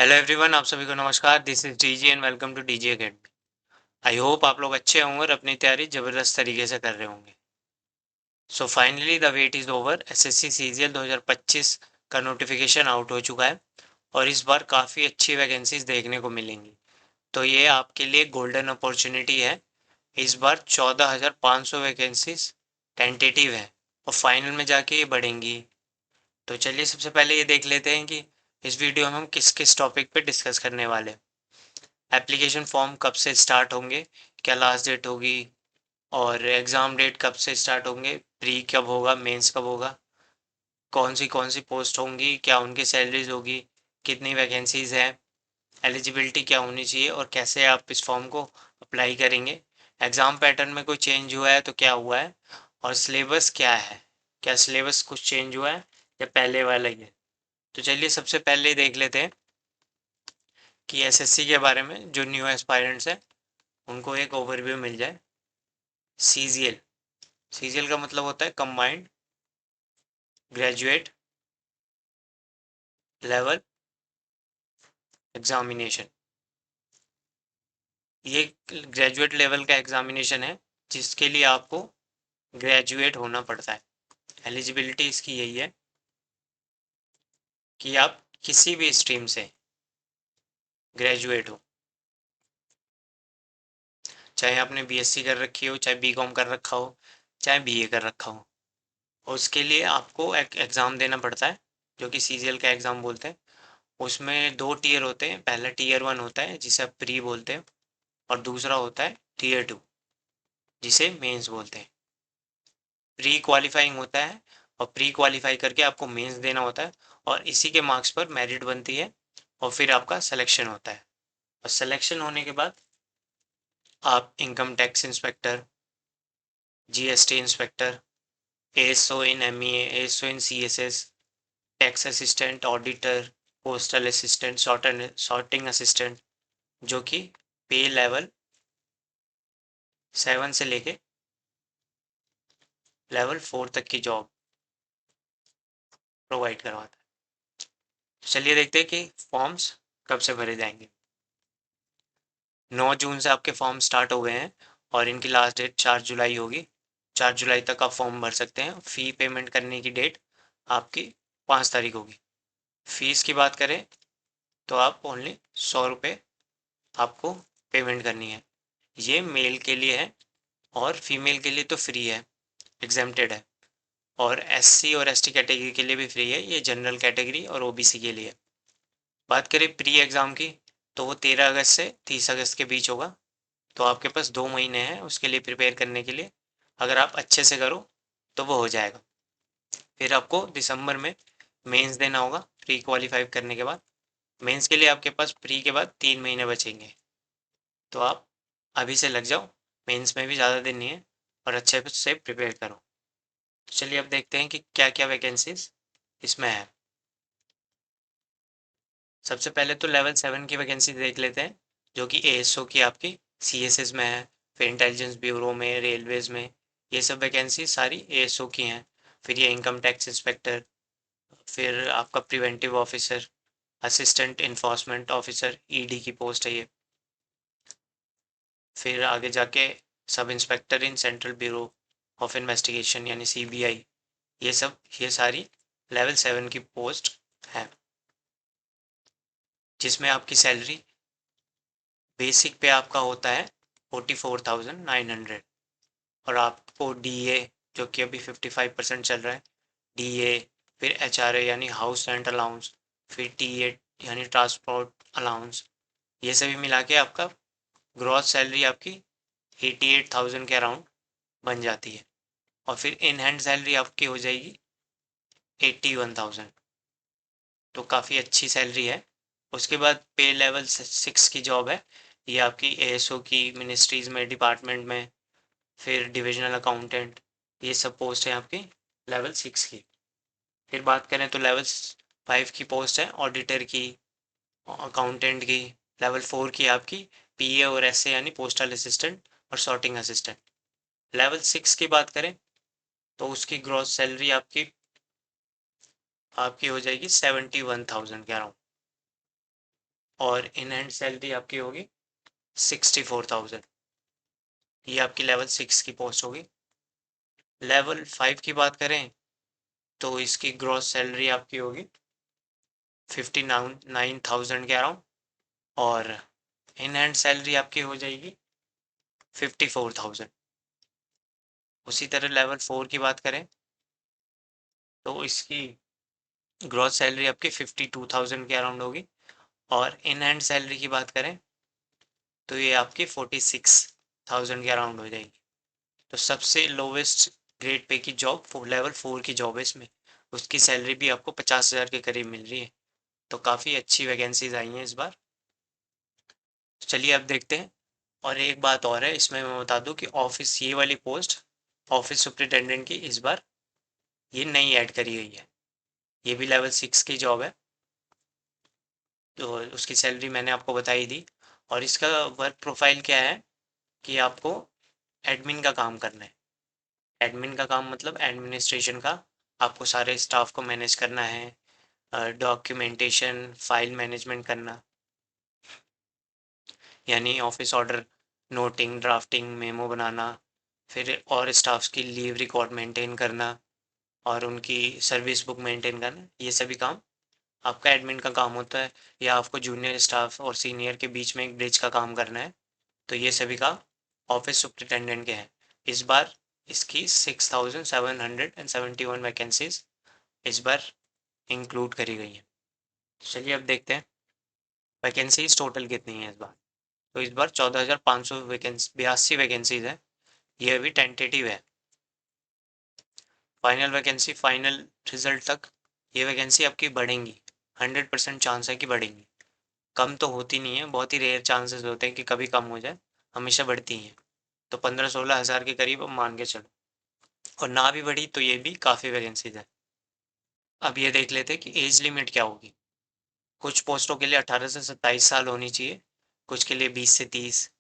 Hello everyone, आप सभी को नमस्कार। This is DJ and welcome two DJ academy. I hope आप लोग अच्छे होंगे और अपनी तैयारी ज़बरदस्त तरीके से कर रहे होंगे। So finally the wait is over. SSC CGL 2025 का नोटिफिकेशन आउट हो चुका है और इस बार काफ़ी अच्छी वैकेंसीज देखने को मिलेंगी। तो ये आपके लिए गोल्डन अपॉर्चुनिटी है। इस बार 14,500 वैकेंसीज टेंटेटिव है और फाइनल में जाके ये बढ़ेंगी। तो चलिए सबसे पहले ये देख लेते हैं कि इस वीडियो में हम किस किस टॉपिक पे डिस्कस करने वाले हैं। एप्लीकेशन फॉर्म कब से स्टार्ट होंगे, क्या लास्ट डेट होगी, और एग्ज़ाम डेट कब से स्टार्ट होंगे, प्री कब होगा, मेंस कब होगा, कौन सी पोस्ट होंगी, क्या उनकी सैलरीज होगी, कितनी वैकेंसीज हैं, एलिजिबिलिटी क्या होनी चाहिए और कैसे आप इस फॉर्म को अप्लाई करेंगे, एग्ज़ाम पैटर्न में कोई चेंज हुआ है तो क्या हुआ है, और सिलेबस क्या है, क्या सिलेबस कुछ चेंज हुआ है या पहले वाला ही है। तो चलिए सबसे पहले देख लेते हैं कि एसएससी के बारे में जो न्यू एस्पायरेंट्स हैं उनको एक ओवरव्यू मिल जाए। सीजीएल, सीजीएल का मतलब होता है कंबाइंड ग्रेजुएट लेवल एग्जामिनेशन। ये ग्रेजुएट लेवल का एग्जामिनेशन है जिसके लिए आपको ग्रेजुएट होना पड़ता है। एलिजिबिलिटी इसकी यही है कि आप किसी भी स्ट्रीम से ग्रेजुएट हो, चाहे आपने बीएससी कर रखी हो, चाहे बीकॉम कर रखा हो, चाहे बीए कर रखा हो। और उसके लिए आपको एक एग्ज़ाम देना पड़ता है जो कि सीजीएल का एग्ज़ाम बोलते हैं। उसमें दो टीयर होते हैं। पहला टीयर 1 होता है जिसे आप प्री बोलते हैं और दूसरा होता है टीयर 2 जिसे मेंस बोलते हैं। प्री क्वालिफाइंग होता है और प्री क्वालिफाई करके आपको मेंस देना होता है और इसी के मार्क्स पर मेरिट बनती है और फिर आपका सिलेक्शन होता है। और सिलेक्शन होने के बाद आप income tax inspector, GST inspector, ASO in MEA, ASO in CSS, tax assistant, auditor, postal assistant, sorting assistant, जो कि पे लेवल 7 से लेके लेवल 4 तक की जॉब प्रोवाइड करवाता है। तो चलिए देखते हैं कि फॉर्म्स कब से भरे जाएंगे। 9 जून से आपके फॉर्म स्टार्ट हो गए हैं और इनकी लास्ट डेट 4 जुलाई होगी। 4 जुलाई तक आप फॉर्म भर सकते हैं। फ़ी पेमेंट करने की डेट आपकी 5 तारीख होगी। फीस की बात करें तो आप ओनली 100 रुपये आपको पेमेंट करनी है। ये मेल के लिए है और फीमेल के लिए तो फ्री है, एग्जेम्प्टेड है। और एससी और एसटी कैटेगरी के लिए भी फ्री है, ये जनरल कैटेगरी और ओबीसी के लिए। बात करें प्री एग्ज़ाम की तो वो 13 अगस्त से 30 अगस्त के बीच होगा। तो आपके पास 2 महीने हैं उसके लिए प्रिपेयर करने के लिए। अगर आप अच्छे से करो तो वो हो जाएगा। फिर आपको दिसंबर में मेंस देना होगा प्री क्वालिफाई करने के बाद। मेंस के लिए आपके पास प्री के बाद 3 महीने बचेंगे, तो आप अभी से लग जाओ। मेंस में भी ज़्यादा दिन नहीं है और अच्छे से प्रिपेयर करो। तो चलिए अब देखते हैं कि क्या क्या वैकेंसीज इसमें है। सबसे पहले तो लेवल 7 की वैकेंसी देख लेते हैं जो कि एएसओ की आपकी सीएसएस में है। फिर इंटेलिजेंस ब्यूरो में, रेलवेज में, ये सब वैकेंसी सारी एएसओ की हैं। फिर ये इनकम टैक्स इंस्पेक्टर, फिर आपका preventive officer, assistant enforcement officer, ED की पोस्ट है ये। फिर आगे जाके sub inspector in central bureau of investigation यानी सीबीआई, ये सारी लेवल 7 की पोस्ट है जिसमें आपकी सैलरी बेसिक पे आपका होता है 44,900। और आपको डीए जो कि अभी 55% चल रहा है, डीए, फिर एचआरए यानी हाउस रेंट अलाउंस, फिर टीए यानी ट्रांसपोर्ट अलाउंस, ये सभी मिला के आपका ग्रॉस सैलरी आपकी 88,000 के अराउंड बन जाती है। और फिर इन हैंड सैलरी आपकी हो जाएगी 81,000। तो काफ़ी अच्छी सैलरी है। उसके बाद पे लेवल 6 की जॉब है। ये आपकी एएसओ की मिनिस्ट्रीज़ में, डिपार्टमेंट में, फिर डिविजनल अकाउंटेंट, ये सब पोस्ट है आपकी लेवल 6 की। फिर बात करें तो लेवल 5 की पोस्ट है ऑडिटर की, अकाउंटेंट की। लेवल 4 की आपकी पीए और एसए यानी पोस्टल असिस्टेंट और सॉर्टिंग असिस्टेंट। लेवल 6 की बात करें तो उसकी ग्रॉस सैलरी आपकी हो जाएगी 71,000 के अराउंड। और इन हैंड सैलरी आपकी होगी 64,000। ये आपकी लेवल 6 की पोस्ट होगी। लेवल 5 की बात करें तो इसकी ग्रॉस सैलरी आपकी होगी 59,000 के अराउंड, और इन हैंड सैलरी आपकी हो जाएगी 54,000। उसी तरह लेवल 4 की बात करें तो इसकी ग्रॉस सैलरी आपकी 52,000 के अराउंड होगी, और इन हैंड सैलरी की बात करें तो ये आपकी 46,000 के अराउंड हो जाएगी। तो सबसे लोवेस्ट ग्रेड पे की जॉब लेवल 4 की जॉब है इसमें, उसकी सैलरी भी आपको 50,000 के करीब मिल रही है। तो काफ़ी अच्छी वैकेंसीज आई हैं इस बार। चलिए अब देखते हैं। और एक बात और है इसमें मैं बता दूं कि ऑफिस, ये वाली पोस्ट ऑफिस सुपरिटेंडेंट की इस बार ये नई ऐड करी गई है। ये भी लेवल 6 की जॉब है, तो उसकी सैलरी मैंने आपको बताई थी। और इसका वर्क प्रोफाइल क्या है कि आपको एडमिन का काम करना है। एडमिन का काम मतलब एडमिनिस्ट्रेशन का, आपको सारे स्टाफ को मैनेज करना है, डॉक्यूमेंटेशन, फाइल मैनेजमेंट करना, यानी office order noting, drafting, memo बनाना, फिर और स्टाफ्स की लीव रिकॉर्ड मेंटेन करना, और उनकी सर्विस बुक मेंटेन करना। ये सभी काम आपका एडमिन का काम होता है, या आपको जूनियर स्टाफ और सीनियर के बीच में एक ब्रिज का काम करना है। तो ये सभी काम ऑफिस सुपरिटेंडेंट के हैं। इस बार इसकी 6,771 वैकेंसीज इस बार इंक्लूड करी गई हैं। चलिए अब देखते हैं वैकेंसीज टोटल कितनी है इस बार। तो इस बार 14,500 82 वैकेंसीज है। ये अभी टेंटेटिव है। फाइनल वैकेंसी, फाइनल रिजल्ट तक ये वैकेंसी आपकी बढ़ेंगी। 100% चांस है कि बढ़ेंगी। कम तो होती नहीं है, बहुत ही रेयर चांसेस होते हैं कि कभी कम हो जाए, हमेशा बढ़ती हैं। तो 15-16 हज़ार के करीब अब मान के चलो, और ना भी बढ़ी तो ये भी काफ़ी वैकेंसीज है। अब ये देख लेते हैं कि एज लिमिट क्या होगी। कुछ पोस्टों के लिए 18 से 27 साल होनी चाहिए, कुछ के लिए 20 से 30,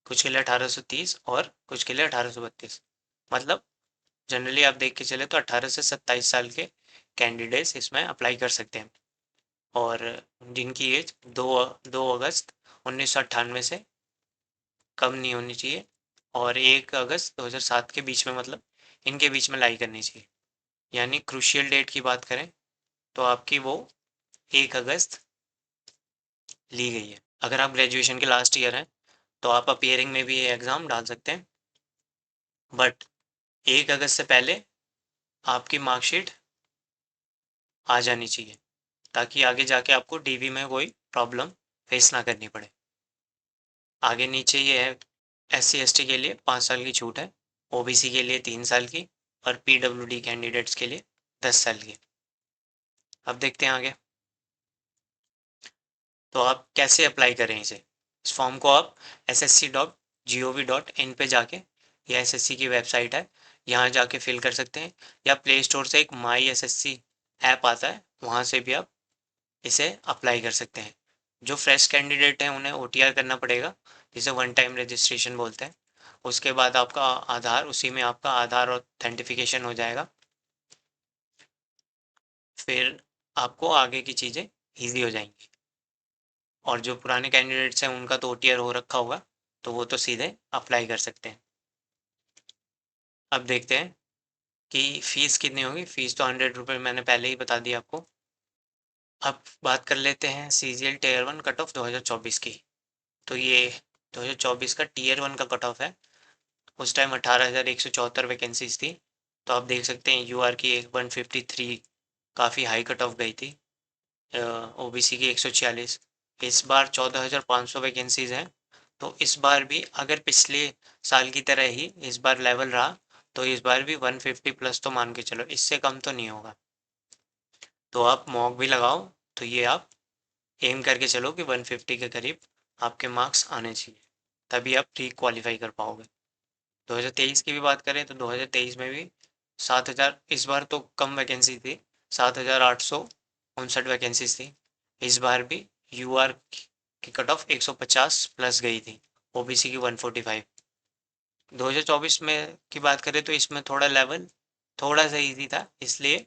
कुछ के लिए 1830, और कुछ के लिए 1832। मतलब जनरली आप देख के चले तो 18 से 27 साल के कैंडिडेट्स इसमें अप्लाई कर सकते हैं, और जिनकी एज 2 अगस्त 1998 से कम नहीं होनी चाहिए, और 1 अगस्त 2007 के बीच में, मतलब इनके बीच में लाई करनी चाहिए। यानी क्रूशियल डेट की बात करें तो आपकी वो 1 अगस्त ली गई है। अगर आप ग्रेजुएशन के लास्ट ईयर हैं तो आप अपीयरिंग में भी ये एग्ज़ाम डाल सकते हैं, बट 1 अगस्त से पहले आपकी मार्कशीट आ जानी चाहिए, ताकि आगे जाके आपको डीवी में कोई प्रॉब्लम फेस ना करनी पड़े। आगे नीचे ये है, SC/ST के लिए 5 साल की छूट है, OBC के लिए 3 साल की, और PWD कैंडिडेट्स के लिए 10 साल की। अब देखते हैं आगे। तो आप कैसे अप्लाई करें इसे। इस फॉर्म को आप ssc.gov.in पे जाके, या SSC की वेबसाइट है यहाँ जाके फिल कर सकते हैं, या प्ले स्टोर से एक माई SSC ऐप आता है वहाँ से भी आप इसे अप्लाई कर सकते हैं। जो फ्रेश कैंडिडेट हैं उन्हें OTR करना पड़ेगा, जिसे वन टाइम रजिस्ट्रेशन बोलते हैं। उसके बाद आपका आधार, उसी में आपका आधार ऑथेंटिफिकेशन हो जाएगा, फिर आपको आगे की चीज़ें ईजी हो जाएंगी। और जो पुराने कैंडिडेट्स हैं उनका तो OTR हो रखा होगा, तो वो तो सीधे अप्लाई कर सकते हैं। अब देखते हैं कि फ़ीस कितनी होगी। फ़ीस तो 100 रुपये मैंने पहले ही बता दिया आपको। अब बात कर लेते हैं CGL Tier 1 कट ऑफ 2024 की। तो ये 2024 का Tier 1 का कट ऑफ है। उस टाइम 18,174 वैकेंसीज थी। तो आप देख सकते हैं UR की 153 काफ़ी हाई कट ऑफ गई थी, OBC की 146। इस बार 14,500 वैकेंसीज हैं। तो इस बार भी अगर पिछले साल की तरह ही इस बार लेवल रहा तो इस बार भी 150 प्लस तो मान के चलो, इससे कम तो नहीं होगा। तो आप मॉक भी लगाओ तो ये आप एम करके चलो कि 150 के करीब आपके मार्क्स आने चाहिए, तभी आप प्री क्वालिफाई कर पाओगे। 2023 की भी बात करें तो 2023 में भी 7,000, इस बार तो कम वैकेंसी थी, 7,859 वैकेंसीज थी। इस बार भी UR की कट ऑफ 150 प्लस गई थी, OBC की 145। 2024 में की बात करें तो इसमें थोड़ा लेवल थोड़ा सा इजी था, इसलिए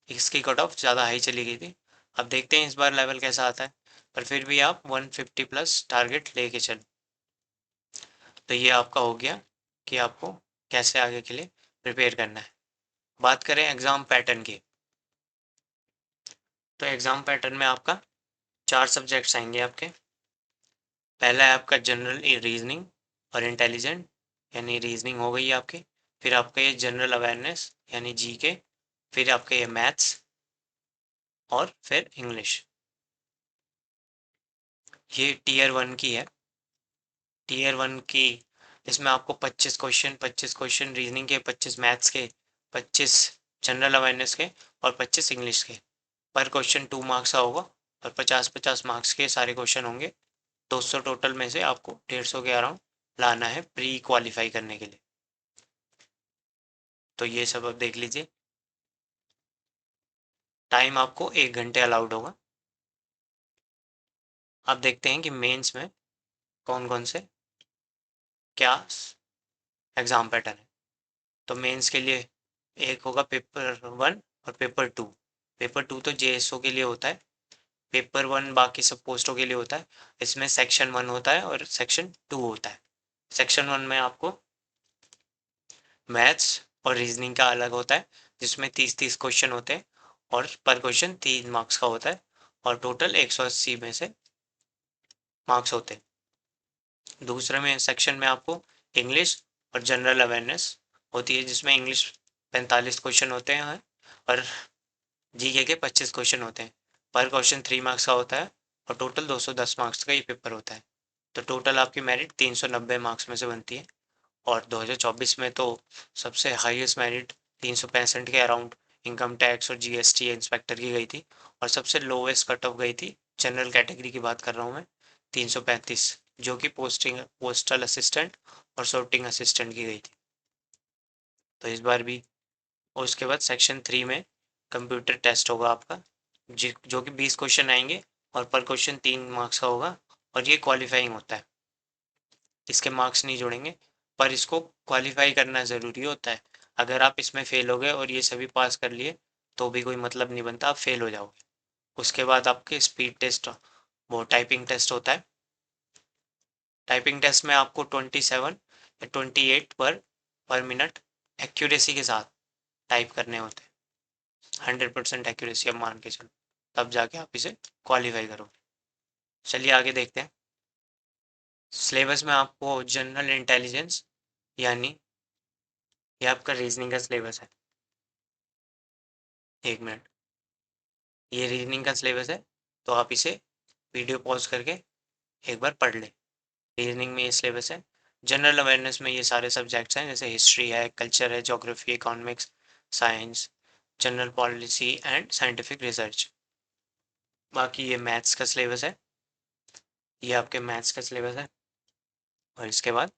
इसकी कट ऑफ ज़्यादा हाई चली गई थी। अब देखते हैं इस बार लेवल कैसा आता है। पर फिर भी आप 150 प्लस टारगेट लेके चलो। तो ये आपका हो गया कि आपको कैसे आगे के लिए प्रिपेयर करना है। बात करें एग्ज़ाम पैटर्न की, तो एग्ज़ाम पैटर्न में आपका 4 सब्जेक्ट्स आएंगे आपके। पहला है आपका जनरल रीजनिंग और इंटेलिजेंट, यानी रीजनिंग हो गई आपकी। फिर आपका ये जनरल अवेयरनेस यानी जीके, फिर आपका ये मैथ्स और फिर इंग्लिश। ये टीयर 1 की है। टीयर 1 की इसमें आपको 25 क्वेश्चन रीजनिंग के, 25 मैथ्स के, 25 जनरल अवेयरनेस के और 25 इंग्लिश के। पर क्वेश्चन 2 मार्क्स का होगा और 50-50 मार्क्स के सारे क्वेश्चन होंगे। 200 टोटल में से आपको 150 के अराउंड लाना है प्री क्वालिफाई करने के लिए। तो ये सब अब देख लीजिए। टाइम आपको 1 घंटे अलाउड होगा। अब देखते हैं कि मेंस में कौन कौन से क्या एग्ज़ाम पैटर्न है। तो मेंस के लिए एक होगा पेपर 1 और पेपर 2। पेपर 2 तो जेएसओ के लिए होता है। पेपर 1 बाकी सब पोस्टों के लिए होता है। इसमें सेक्शन 1 होता है और सेक्शन 2 होता है। सेक्शन 1 में आपको मैथ्स और रीजनिंग का अलग होता है, जिसमें 30-30 क्वेश्चन होते हैं और पर क्वेश्चन 3 मार्क्स का होता है और टोटल 180 में से मार्क्स होते हैं। दूसरे में सेक्शन में आपको इंग्लिश और जनरल अवेयरनेस होती है, जिसमें इंग्लिश 45 क्वेश्चन होते हैं और जीके के 25 क्वेश्चन होते हैं। पर क्वेश्चन 3 मार्क्स का होता है और टोटल 210 मार्क्स का ये पेपर होता है। तो टोटल आपकी मेरिट 390 मार्क्स में से बनती है। और 2024 में तो सबसे हाईएस्ट मेरिट 365 के अराउंड इनकम टैक्स और जीएसटी इंस्पेक्टर की गई थी, और सबसे लोवेस्ट कट ऑफ गई थी, जनरल कैटेगरी की बात कर रहा हूँ मैं, 335, जो कि पोस्टल असिस्टेंट और sorting असिस्टेंट की गई थी। तो इस बार भी। और उसके बाद सेक्शन 3 में कंप्यूटर टेस्ट होगा आपका, जो कि 20 क्वेश्चन आएंगे और पर क्वेश्चन 3 मार्क्स का होगा और ये क्वालिफाइंग होता है, इसके मार्क्स नहीं जोड़ेंगे, पर इसको क्वालिफाई करना ज़रूरी होता है। अगर आप इसमें फेल हो गए और ये सभी पास कर लिए तो भी कोई मतलब नहीं बनता, आप फेल हो जाओगे। उसके बाद आपके स्पीड टेस्ट, वो टाइपिंग टेस्ट होता है। टाइपिंग टेस्ट में आपको 27 या 28 पर मिनट एक्यूरेसी के साथ टाइप करने होते हैं। 100% एक्यूरेसी अब मान के चलो, तब जाके आप इसे क्वालिफाई करोगे। चलिए आगे देखते हैं। सिलेबस में आपको जनरल इंटेलिजेंस, यानी ये आपका रीजनिंग का सिलेबस है। एक मिनट, ये रीजनिंग का सिलेबस है, तो आप इसे वीडियो पॉज करके एक बार पढ़ लें। रीजनिंग में ये सिलेबस है। जनरल अवेयरनेस में ये सारे सब्जेक्ट्स हैं, जैसे हिस्ट्री है, कल्चर है, geography, economics, science, general policy and scientific research. बाकी ये मैथ्स का सिलेबस है, ये आपके मैथ्स का सिलेबस है। और इसके बाद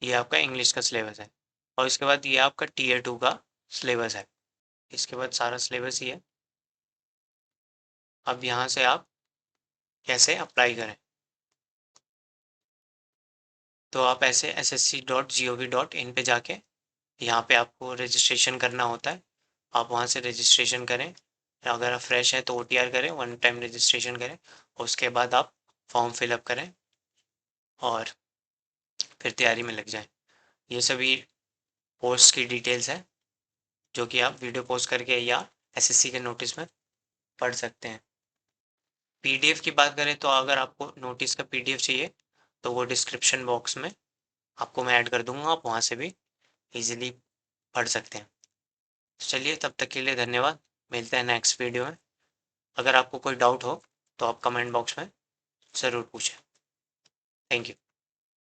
ये आपका इंग्लिश का सिलेबस है। और इसके बाद ये आपका टीयर 2 का सिलेबस है। इसके बाद सारा सिलेबस ही है। अब यहाँ से आप कैसे अप्लाई करें, तो आप ऐसे ssc.gov.in पे जाके यहाँ पे आपको रजिस्ट्रेशन करना होता है। आप वहाँ से रजिस्ट्रेशन करें। अगर आप फ्रेश हैं तो OTR करें, 1 टाइम रजिस्ट्रेशन करें। उसके बाद आप फॉर्म फिलअप करें और फिर तैयारी में लग जाएं। ये सभी पोस्ट की डिटेल्स हैं, जो कि आप वीडियो पोस्ट करके या SSC के नोटिस में पढ़ सकते हैं। PDF की बात करें तो अगर आपको नोटिस का PDF चाहिए तो वो डिस्क्रिप्शन बॉक्स में आपको मैं ऐड कर दूंगा, आप वहाँ से भी इजीली पढ़ सकते हैं। चलिए तब तक के लिए धन्यवाद, मिलते हैं नेक्स्ट वीडियो में। अगर आपको कोई डाउट हो तो आप कमेंट बॉक्स में ज़रूर पूछें। Thank you.